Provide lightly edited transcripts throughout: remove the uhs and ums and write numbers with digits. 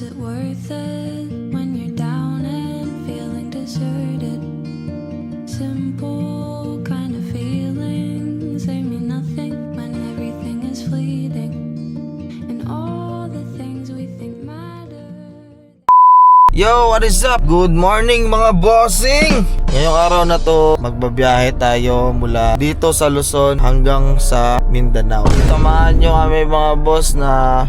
it worth it when you're down and feeling deserted? Simple kind of feelings, they mean nothing when everything is fleeting, and all the things we think matter. Yo, what is up? Good morning mga bossing! Ngayong araw na to, magbabiyahe tayo mula dito sa Luzon hanggang sa Mindanao. Samahan nyo kami mga boss na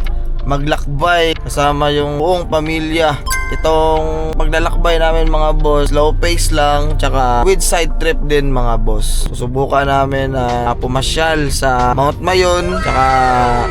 maglakbay kasama yung buong pamilya. Itong maglalakbay namin mga boss, slow pace lang, tsaka with side trip din mga boss. Susubukan namin na pumasyal sa Mount Mayon, tsaka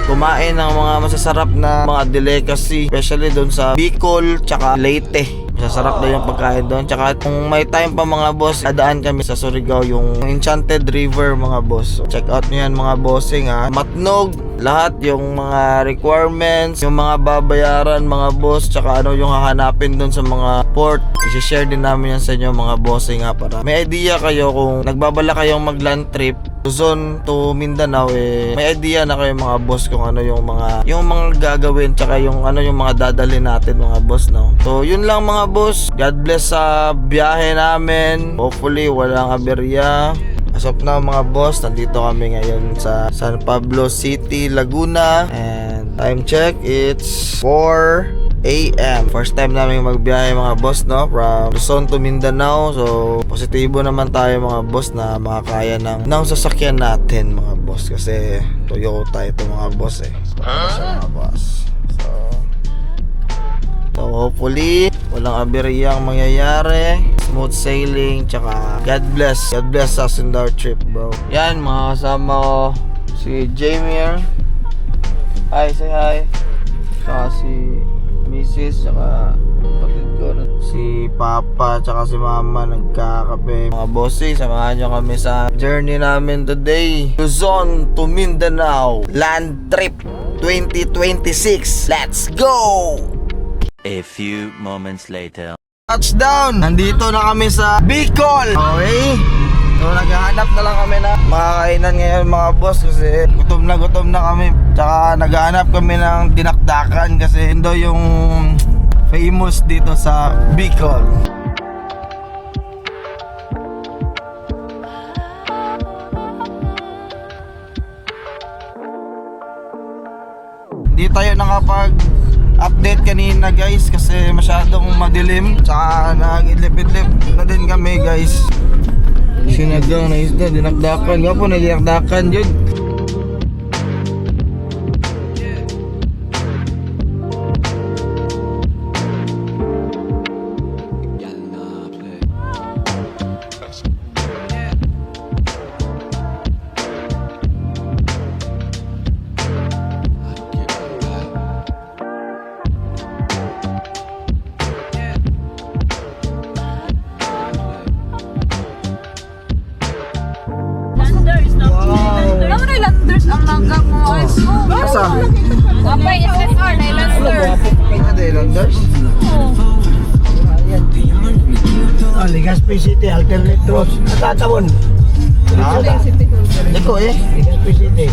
kumain ng mga masasarap na mga delicacy, especially doon sa Bicol, tsaka Leyte. Masasarap na yung pagkain doon. Tsaka kung may time pa mga boss, adaan kami sa Surigao, yung Enchanted River mga boss. So, check out nyo yan mga bossing ha. Matnog, lahat yung mga requirements, yung mga babayaran mga boss, tsaka ano yung hahanapin doon sa mga port. I-share din namin yan sa inyo mga bossing ha, para may idea kayo kung nagbabala kayong mag land trip Luzon to Mindanao, may idea na kayo mga boss kung ano yung mga gagawin, tsaka yung ano yung mga dadalhin natin mga boss, no? So yun lang mga boss. God bless sa biyahe namin. Hopefully walang aberya. As of now mga boss, nandito kami ngayon sa San Pablo City, Laguna, and time check, it's 4 AM. First time namin magbiyahe mga boss, no? From Luzon to Mindanao. So positibo naman tayo mga boss na makakaya ng sasakyan natin mga boss, kasi Toyota ito mga boss mga boss. So hopefully walang aberyang mangyayari, smooth sailing, tsaka God bless us in our trip, bro. Yan, mga kasama ko si Jamie. Hi, say hi. Tsaka si Mrs. tsaka kapatid ko, si Papa tsaka si Mama nagkakape. Mga bossy, samahan nyo kami sa journey namin today, Luzon to Mindanao land trip 2026. Let's go! A few moments later. Touchdown! Nandito na kami sa Bicol. Okay? So naghahanap na lang kami na makakainan ngayon mga boss, kasi gutom na kami. Tsaka naghahanap kami ng dinakdakan kasi ito yung famous dito sa Bicol. Hindi tayo nakapag-update kanina guys kasi masyadong madilim, tsaka nag-idlip-idlip na din kami guys. Sinagang na isda, dinakdakan. Gapo na dinakdakan yun. Landers ang langga mo ay Asa? Apay SSR na Landers. Landers? Legazpi City, alternate roads. Natatawon. Liko Legazpi City.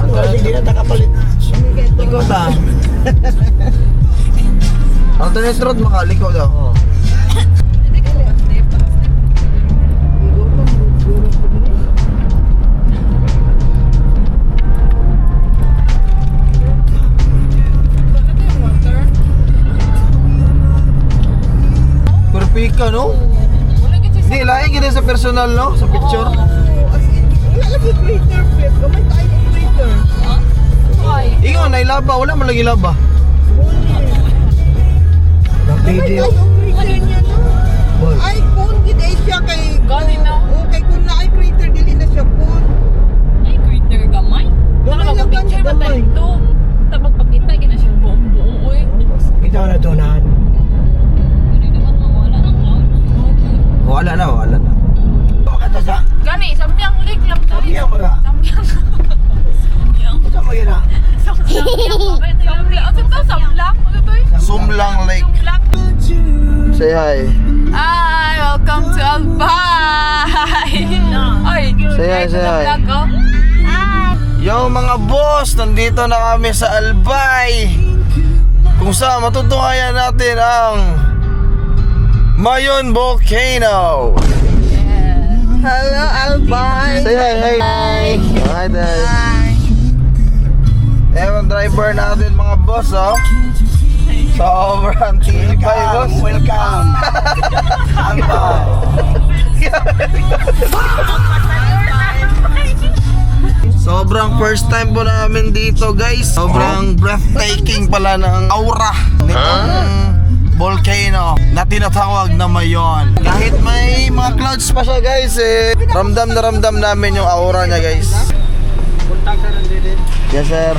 Ano kasi hindi na takapalit. Ikaw ta. Alternate road makaliko daw. Pika, no? Hindi, laing kita sa personal, no? Sa picture. Wala lagi crater, Flip. Gamay tayo ng crater. Ikaw, nailaba. Wala man lagi laba. Gamay tayo crater niya, no? Ay, kung gid ay siya kay... Gani na. Okay, kung na ay crater, dili na siya kung. Ay, greater gamay. Gamay lang Picture ba gamay. tayo ito? Tapos pagkita, gina siya buong-buo eh. Kita na donahan. Hindi naman mawala ng cloud. Wala na. Kata sa... Gani, samyang lake lang tayo. Samyang mga. Samyang. Ito mo yun, ha? Samyang. Ano ito? Samlang? Ano ito eh? Sumlang Lake. Samlang. Say hi. Hi, welcome to Albay. Oy, Say hi, say hi. vlog ko. Yo mga boss, nandito na kami sa Albay. kung saan matutunghayan natin ang Mayon Volcano. Hello, Albay. Say hi, hi. Hi, day. Ewan driver natin mga boss, oh. Sobrang tibay, boss. Welcome. Sobrang first time po namin dito, guys. Sobrang breathtaking pala ng aura nitong volcano na tinatawag na Mayon. Kahit may mga clouds pa siya, guys, ramdam na ramdam namin yung aura niya, guys. Yes, sir.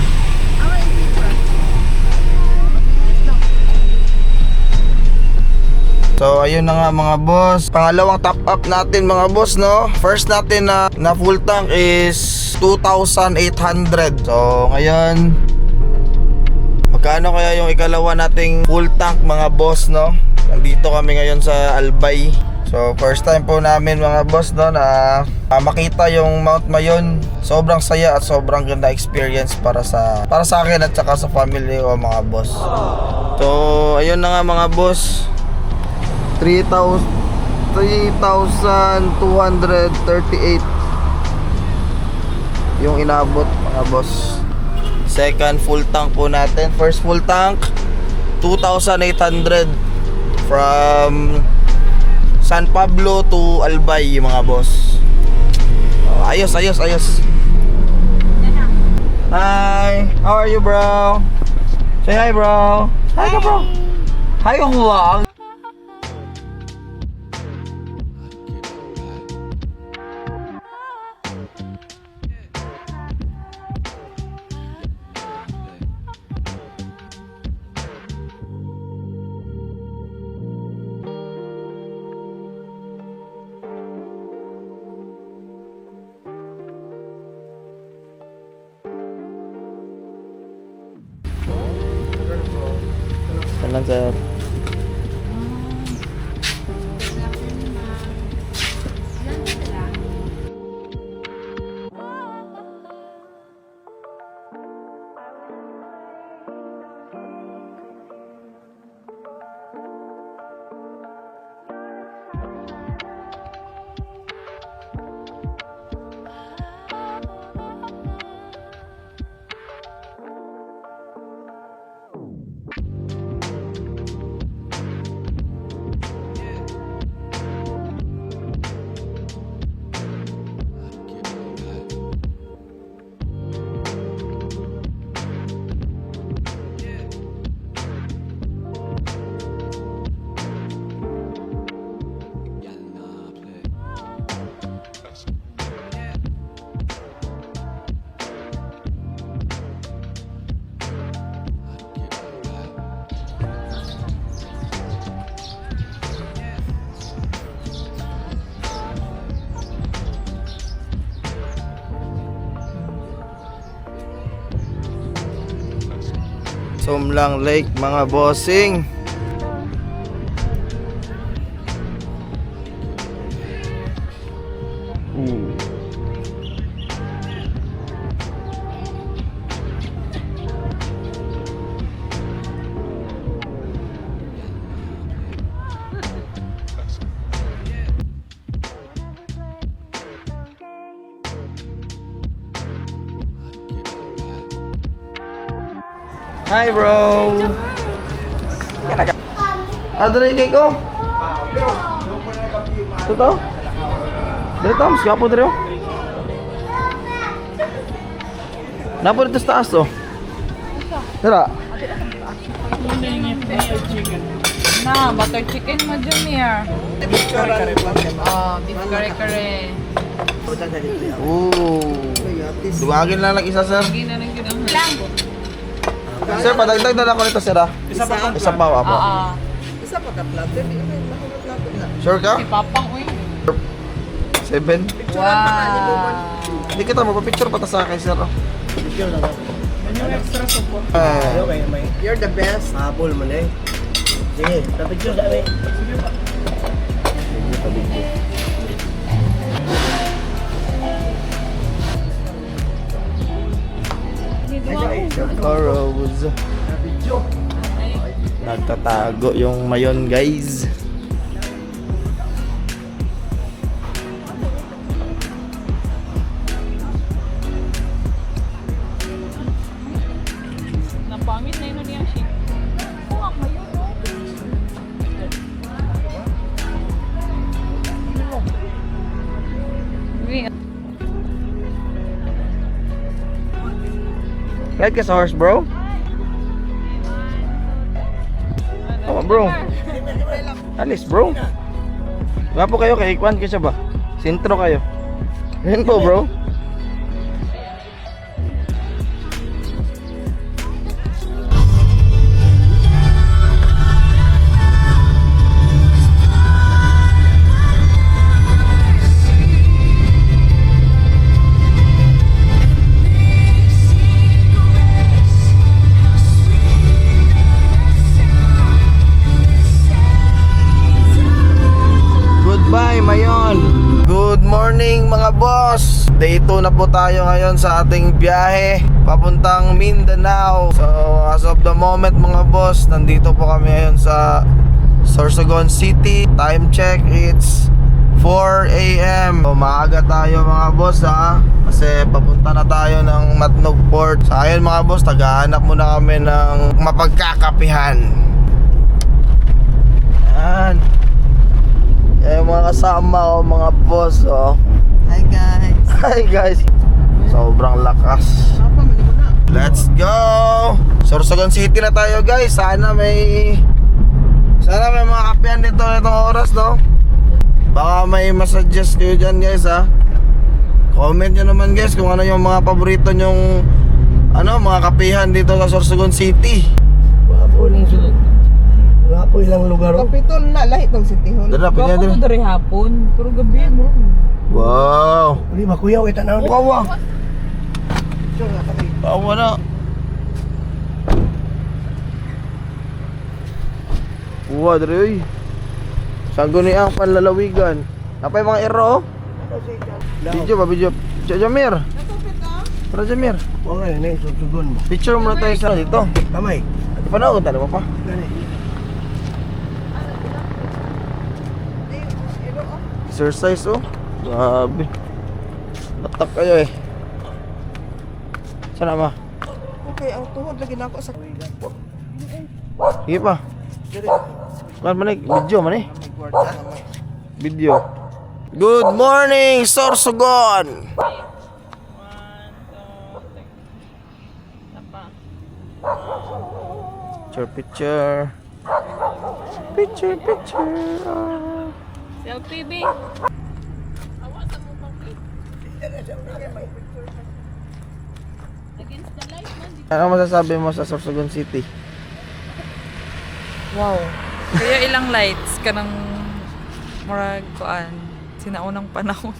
So ayun na nga mga boss. Pangalawang top up natin mga boss, no. First natin na full tank is 2,800. So ngayon, magkano kaya yung ikalawa nating full tank mga boss, no? Nandito kami ngayon sa Albay. So first time po namin mga boss, no, na makita yung Mount Mayon. Sobrang saya at sobrang ganda experience para sa akin at saka sa family ko mga boss. So ayun na nga mga boss. 3,238 yung inabot mga boss. Second full tank po natin. First full tank 2,800 from San Pablo to Albay mga boss. Ayos. Hi, how are you bro? Say hi bro. Hi ka bro. Hi ka vlog. Lang sir. Sumlang Lake mga bossing. Hi bro. Ada rin cake ko. Ito? Dito, mas kapo dito. Napa dito sa taas to? Tara. Na, butter chicken mo, Junior. Beef kare-kare. Duwagin lang isa sir. Hindi na lang yun lang. Sir, padagdag na lang ko nito sir ha. Isa pa po. Isa pa ka platter. Sure ka? Si Papang, uy. 7. Wow. Hindi kita magpa-picture pa ta sa akin sir. Picture lang ako. Yung extra support. You're the best. Habol mo na eh. Sige, picture sa amin. Coros. Nagtatago yung mayon, guys. Napangit na yun niya siya. Oo, ako yun. Ride ka sa horse, bro? Oh, bro. Alis, bro. Gapo kayo kay Kwan kasi ba? Sentro kayo. Yan po, bro. Goodbye, Mayon. Good morning, mga boss. Day 2 na po tayo ngayon sa ating biyahe papuntang Mindanao. So, as of the moment, mga boss, nandito po kami ngayon sa Sorsogon City. Time check, it's 4 a.m. So, maaga tayo, mga boss, ha, kasi papunta na tayo ng Matnog Port. So, ayun, mga boss, tagahanap muna kami ng mapagkakapihan. Yan. Yan yung mga kasama ko, mga boss, oh. Hi guys. Hi guys. Sobrang lakas. Papa, mali mo na. Let's go. Sorsogon City na tayo, guys. Sana may mga kapihan dito nitong oras, no? Baka may masuggest kayo dyan, guys, ha. Comment nyo naman, guys, kung ano yung mga paborito nyong mga kapihan dito sa Sorsogon City. Wapo lang sunod. Wapo ilang lugar. Kapitol na, lahi tong sitihon. Dala, Gapo pinya ko din. dari hapon. Pero gabi mo. Wow. Uli makuyaw kita na. Kawa. Kawa na. Uwa, dari, uy. Sanggo ni ang panlalawigan. Napay mga ero, oh. Video ba, video? Jamir. Para Jamir. O nga na susugon mo. Picture muna tayo sa dito. Kamay. Panood tayo pa. Gani. Exercise, oh. Grabe. Batak kayo, eh. Sana ba? Okay, ang tuhod lagi na ako sa... Sige pa. Kan manig, video man, eh. Video. Good morning, Sorsogon. Picture. Selfie, B. Ano masasabi mo sa Sorsogon City? Wow. Kaya ilang lights ka ng murag kuan sinaunang panahon.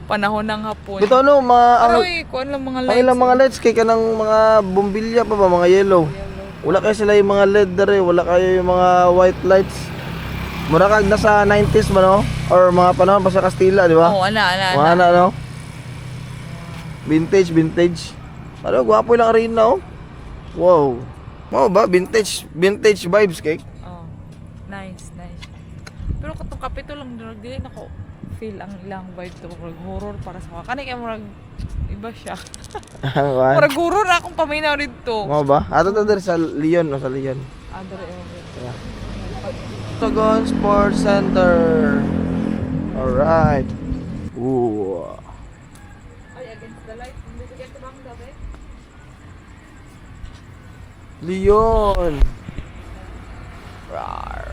Panahon ng hapon. Ito ano, Pero kuan lang mga ang lights. ilang mga lights kay kanang mga bombilya pa ba, mga yellow. Wala kayo sila yung mga LED dere, wala kayo yung mga white lights. Mura kag nasa 90s ba, no? Or mga panahon pa sa Kastila, di ba? Oh, ana. Mga na, no? Vintage. Ano, gwapo lang rin na, oh. Wow. Wow ba? Vintage vibes, kay. Oh. Nice. Pero katong kapito lang drug dili nako feel ang ilang vibe to murag horror para sa kani kay murag iba siya. Murag horror na akong paminaw dito. Mo ba? Ato ta diri sa Leon, no, sa Leon. Adre. Sorsogon Sports Center. Alright. Ooh. Ay, against the light. Hindi ko get bang gabi. Leon. Rar.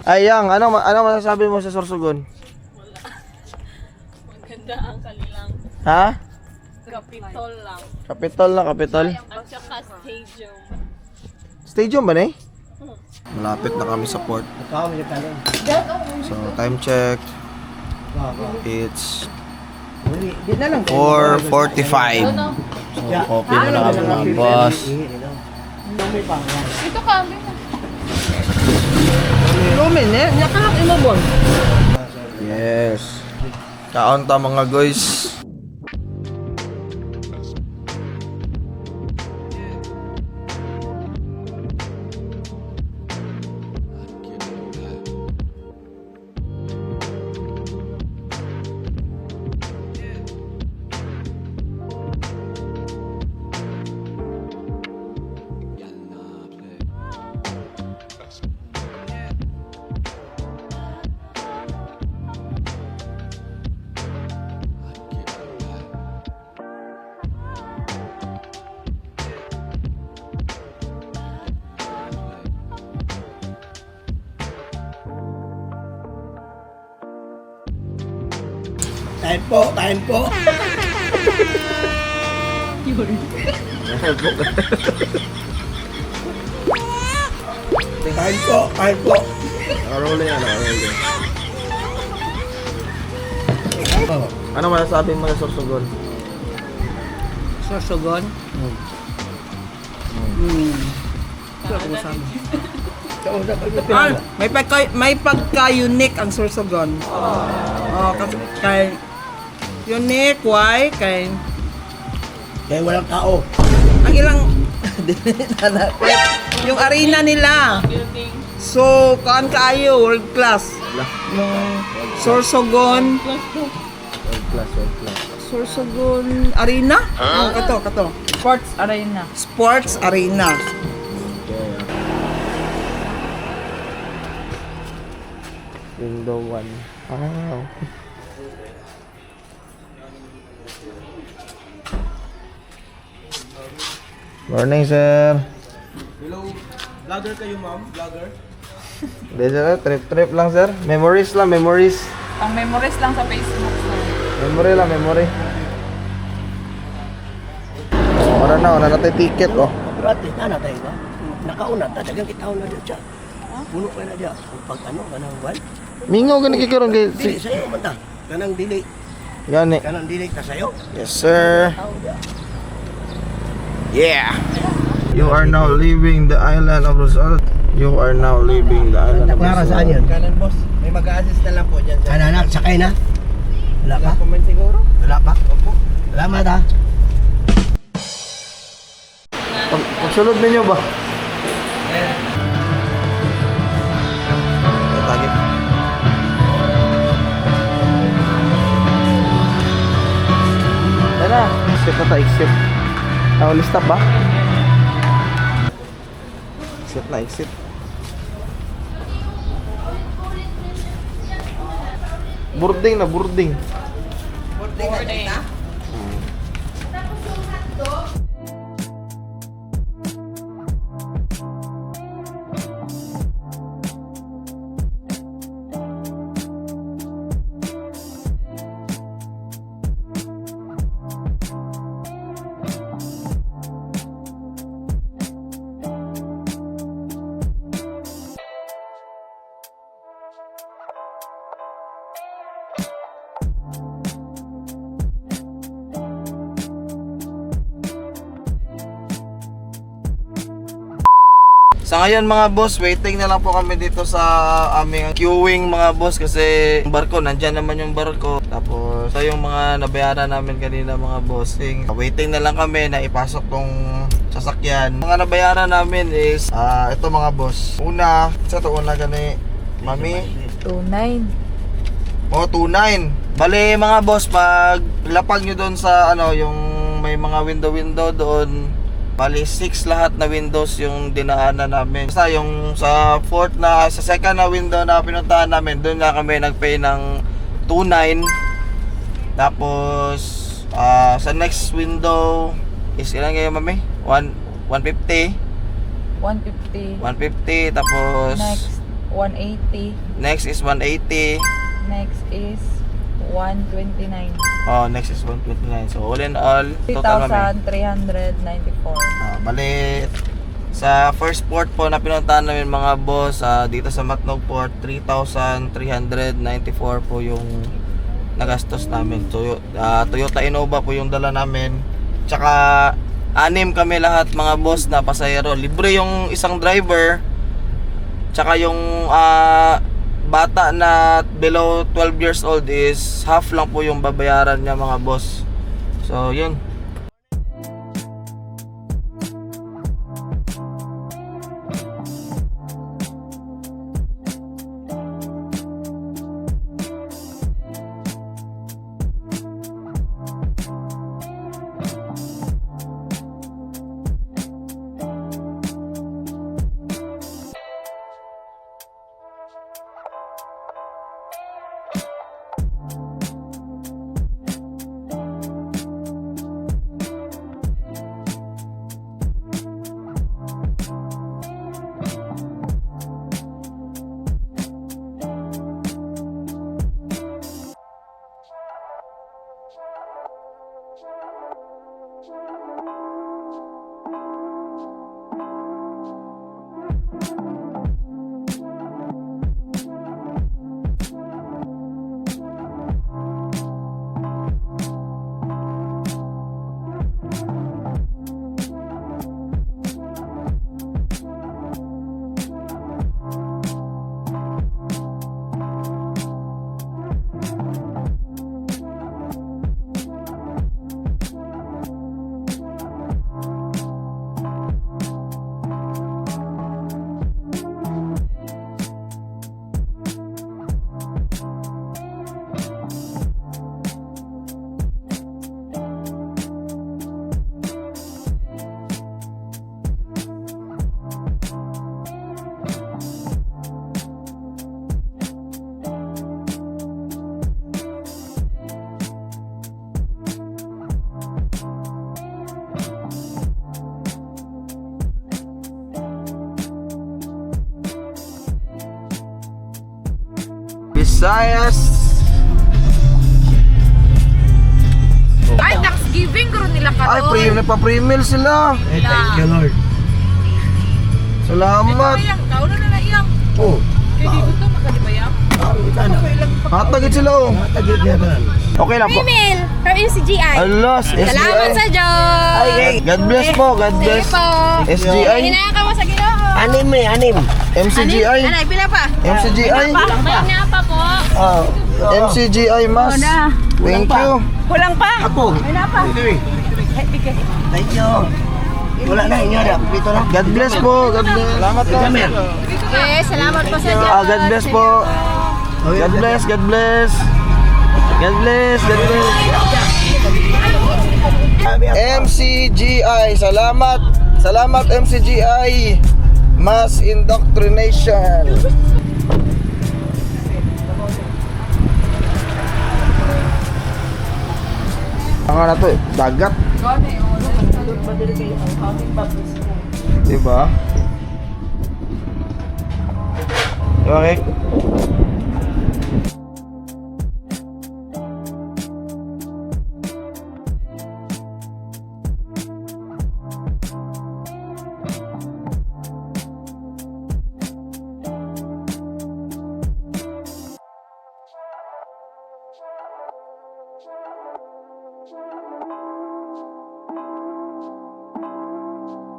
Ayang, ano masasabi mo sa Sorsogon? Maganda ang kanilang Ha? kapitol lang. Kapitol. At saka stadium. Stadium ba ni? Malapit na kami sa port. Kami sa talon. So, time check. It's Di na lang. 4:45. So, coffee na lang kami, mga boss. Ito kami. Lumen, eh. Nakahak imabon. Yes. Kaon ta, mga guys. Kain po, kain po. Kain po, kain po. Arole yan, arole. Oh, Ano masasabi mo sa Sorsogon? Sorsogon? kausap Ah, may pagka-unique ang Sorsogon. Oh, kasi kay unique, why? Kay Kaya walang tao. ang ilang yung arena nila. So, kaan kaayo, world class. Yung Sorsogon, World class. Sorsogon Arena? Oh, kato. Sports arena. Sports Arena. Window 1. Wow. Morning, sir. Hello, vlogger kayo ma'am? Vlogger? Hindi, sir. Trip lang, sir. Memories lang, memories. Pang memories lang sa Facebook. Memory lang, memory. Wala na tayo ticket, oh. Gratis na tayo ba? Nakauna ta, dagang kitaw na dyan siya. Puno ka na dyan. Pag ano, kanang ban? Mingaw gani kikaroon kay Dili sa'yo man ta. Kanang dili. Gani. Kanang dili ka sa'yo. Yes, sir. Tao dyan. Yeah. You are now leaving the island of Rizal. You are now leaving the island of Para Rizal. saan yan? Kanan boss, may mag-a-assist na lang po dyan. Sana na, sakay na. Wala pa? Comment siguro? Wala pa? Opo. Salamat ha. Pagsulod ninyo ba? Tagit. Tara, exit na tayo, exit. Lista ba? Exit. Boarding. Boarding. Sa ngayon mga boss, waiting na lang po kami dito sa aming queuing mga boss kasi yung barko, nandyan naman yung barko. Tapos ito yung mga nabayaran namin kanina mga bossing. Waiting na lang kami na ipasok tong sasakyan. Mga nabayaran namin is ito mga boss. Una, sa to una gani, mami. 29. O, 29. Bale mga boss, pag lapag nyo doon sa yung may mga window doon, bali 6 lahat na windows yung dinaanan namin. Basta yung sa second na window na pinuntahan namin, doon na kami nagpay ng 29. Tapos sa next window is ilan kayo mami? 150. 150. Tapos Next, 180. next is 180. Next is 129. Next is 129. So all in all, total mami. 3,394. Bali, sa first port po na pinuntahan namin mga boss, dito sa Matnog Port, 3,394 po yung nagastos namin. So, Toyota Innova po yung dala namin. Tsaka, 6 kami lahat mga boss na pasahero. Libre yung isang driver. Tsaka yung bata na below 12 years old is half lang po yung babayaran niya mga boss. So, yun. Visayas. Ay, Thanksgiving karon nila ka Ay, nagpa-pre-meal sila. Eh, thank you, Lord. Salamat. Kauna na iyang. Oh, Kaya di ko to magkalibayang. kita na. Hatagit sila oh. Matagid niya na. Okay lang po. Email from SGI. Alas, Salamat sa SGI. Diyos. God bless po, God bless. Sige po. SGI. Hinaka mo sa Ginoo. Anim. MCGI. Anay, pila pa? MCGI. Mayroon pa po. Ah, MCGI mas. Thank you. Kulang pa. Ako. Wala pa. Thank you. Wala na, inyo na. Pito na. God bless po. God bless. Salamat po. Jamil. Okay, salamat po sa Diyos. God bless po. God bless, God bless. God bless, God bless. MCGI, salamat. Salamat MCGI. Mass Indoctrination. Ang ano to eh, dagat. Diba? Okay.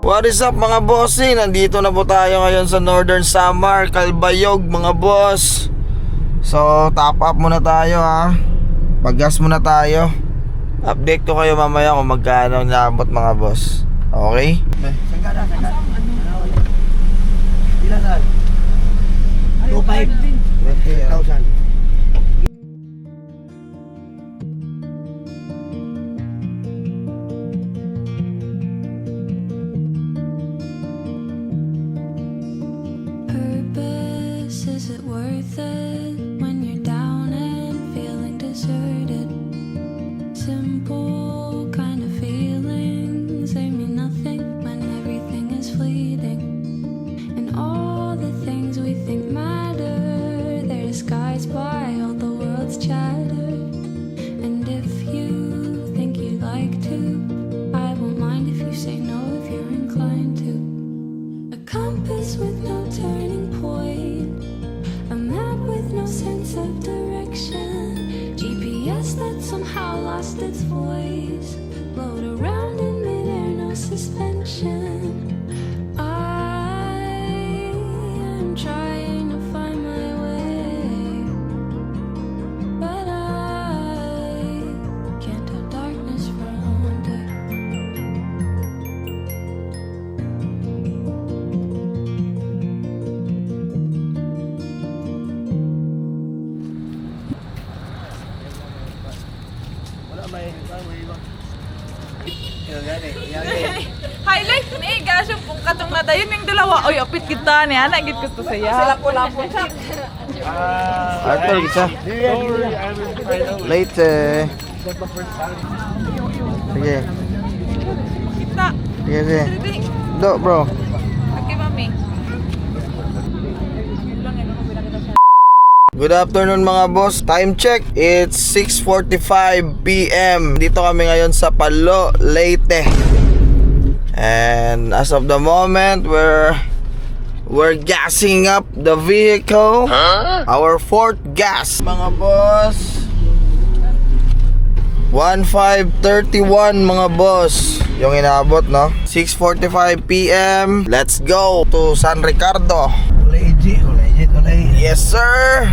What is up mga bossing? Nandito na po tayo ngayon sa Northern Samar, Calbayog mga boss. So top up muna tayo ha. Paggas muna tayo. Update ko kayo mamaya kung magkano naabot mga boss. Okay? Pila na? 2,500. Purpose, is it worth it when you're down and feeling deserted? Simple kind of feelings, they mean nothing when everything is fleeting. And all the things we think matter, they're disguised by all the world's chatter. And if you think you'd like to, I won't mind if you say no if you're inclined to. A compass with no turning point, a map with no sense of direction, GPS that somehow lost its voice, float around in midair, no suspension. I am trying to find my way, but I can't tell darkness from day. Wala may Highlight ni gasyo kung katong nadayon yung dalawa. Oy, apit kita niya. Nagit ko to saya. Sila po siya. Arthur, isa. Late eh. Sige. Kita. Sige. Do bro. Okay, mami. Good afternoon mga boss. Time check, it's 6:45 PM. Dito kami ngayon sa Palo, Leyte. And as of the moment, we're gassing up the vehicle. Our fourth gas, mga boss. 15:31 mga boss. Yung inaabot, no? 6:45 PM. Let's go to San Ricardo. legit. Yes, sir.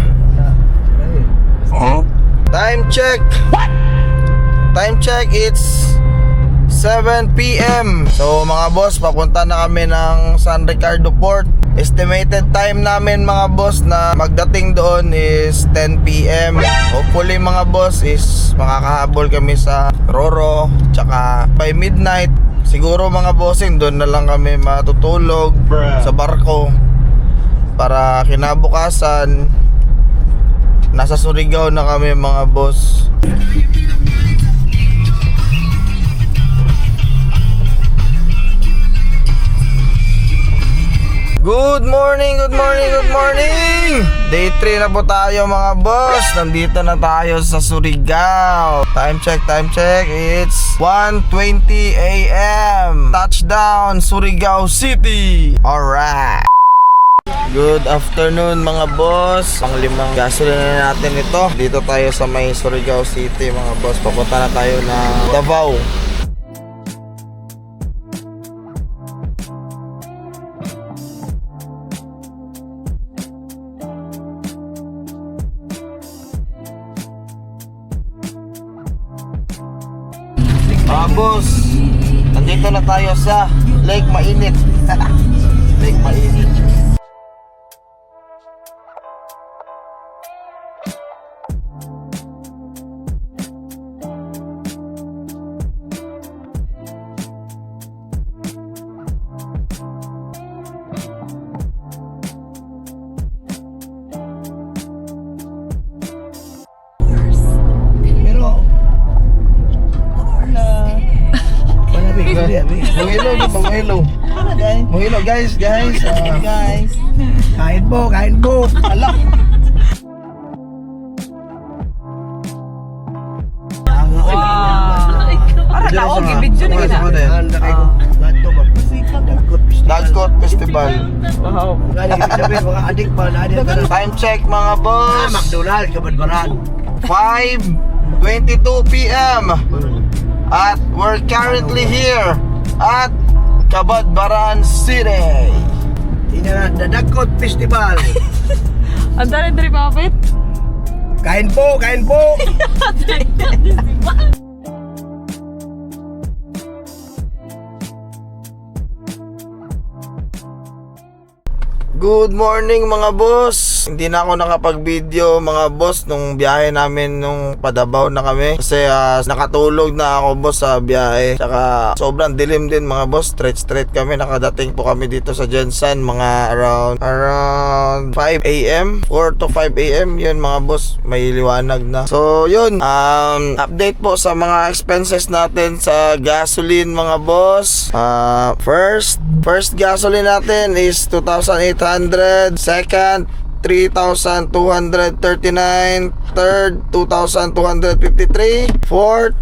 Time check. What? Time check, it's 7 PM. So mga boss, papunta na kami ng San Ricardo Port. Estimated time namin mga boss na magdating doon is 10 PM. Hopefully mga boss is makakahabol kami sa Roro. Tsaka by midnight, siguro mga bossing, doon na lang kami matutulog sa barko. Para kinabukasan, nasa Surigao na kami mga boss. Good morning, good morning, good morning! Day 3 na po tayo mga boss. Nandito na tayo sa Surigao. Time check. It's 1:20 a.m. Touchdown, Surigao City. Alright. Good afternoon mga boss. Panglimang gasolina natin ito. Dito tayo sa may Surigao City mga boss. Papunta na tayo ng Davao. Boss, nandito na tayo sa Lake Mainit. Lake Mainit. Pero, Manghilo guys. Guys. kain po. Alak. Para na video na kita. Handa kayo. Ganto ba? Dagkot Festival. Wow. Gani sabihin mga adik pa na adik. Time check mga boss. McDonald's kabadbaran. 5:22 p.m. At we're currently here at Cabadbaran City. Ina na Dagkot Festival. Ang dali dari papit. Kain po. Good morning mga boss. Hindi na ako nakapag-video mga boss nung biyahe namin nung Padabaw na kami. Kasi nakatulog na ako boss sa biyahe. Tsaka sobrang dilim din mga boss. Straight kami. Nakadating po kami dito sa Jensen mga around 5 a.m. 4 to 5 a.m. Yun mga boss. May liwanag na. So yun. Update po sa mga expenses natin sa gasoline mga boss. First gasoline natin is 2,800. Second, 3,239. Third, 2,253. Fourth,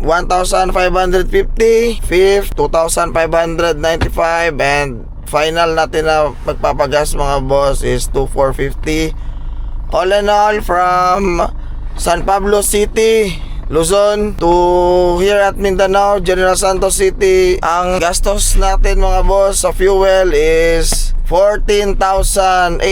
1,550. Fifth, 2,595. And final natin na magpapagas mga boss is 2,450. All in all, from San Pablo City, Luzon to here at Mindanao, General Santos City, ang gastos natin mga boss sa fuel is 14,887.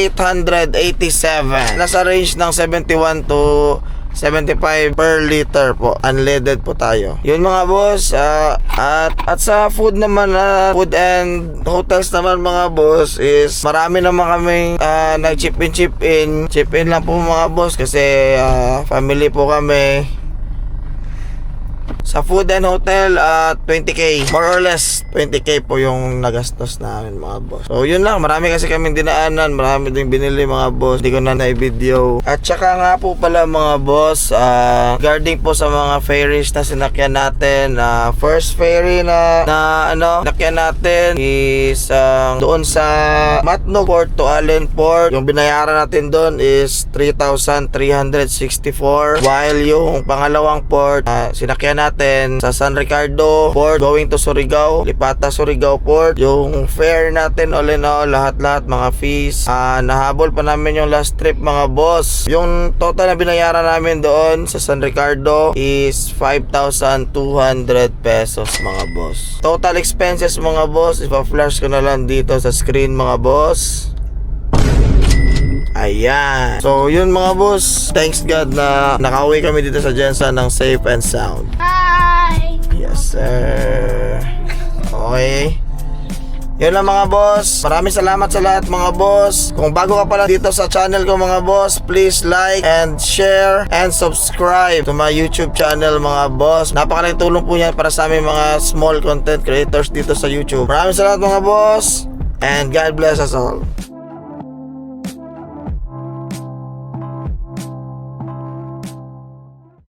Nasa range ng 71 to 75 per liter po. Unleaded po tayo. Yun mga boss. At sa food naman, food and hotels naman mga boss is marami naman kaming nag-chip in. Chip in lang po mga boss kasi family po kami. Sa food and hotel, 20k. More or less, 20k po yung nagastos namin mga boss. So yun lang, marami kasi kaming dinaanan. Marami din binili mga boss. Hindi ko na na-video. At saka nga po pala mga boss, regarding po sa mga ferries na sinakyan natin. First ferry na nakyan natin is doon sa Matnog Port to Allen Port. Yung binayaran natin doon is 3,364. While yung pangalawang port, sinakyan natin sa San Ricardo Port going to Surigao, Lipata Surigao Port. Yung fare natin all in all, lahat mga fees, nahabol pa namin yung last trip mga boss. Yung total na binayaran namin doon sa San Ricardo is 5,200 pesos mga boss. Total expenses mga boss, ipa-flash ko na lang dito sa screen mga boss. Ayan. So yun mga boss, thanks God na nakauwi kami dito sa Jensen ng safe and sound. Hi! Yes sir. Okay. Yun lang mga boss. Maraming salamat sa lahat mga boss. Kung bago ka pala dito sa channel ko mga boss, please like and share and subscribe to my YouTube channel mga boss. Napakalaking tulong po yan para sa aming mga small content creators dito sa YouTube. Maraming salamat mga boss, and God bless us all.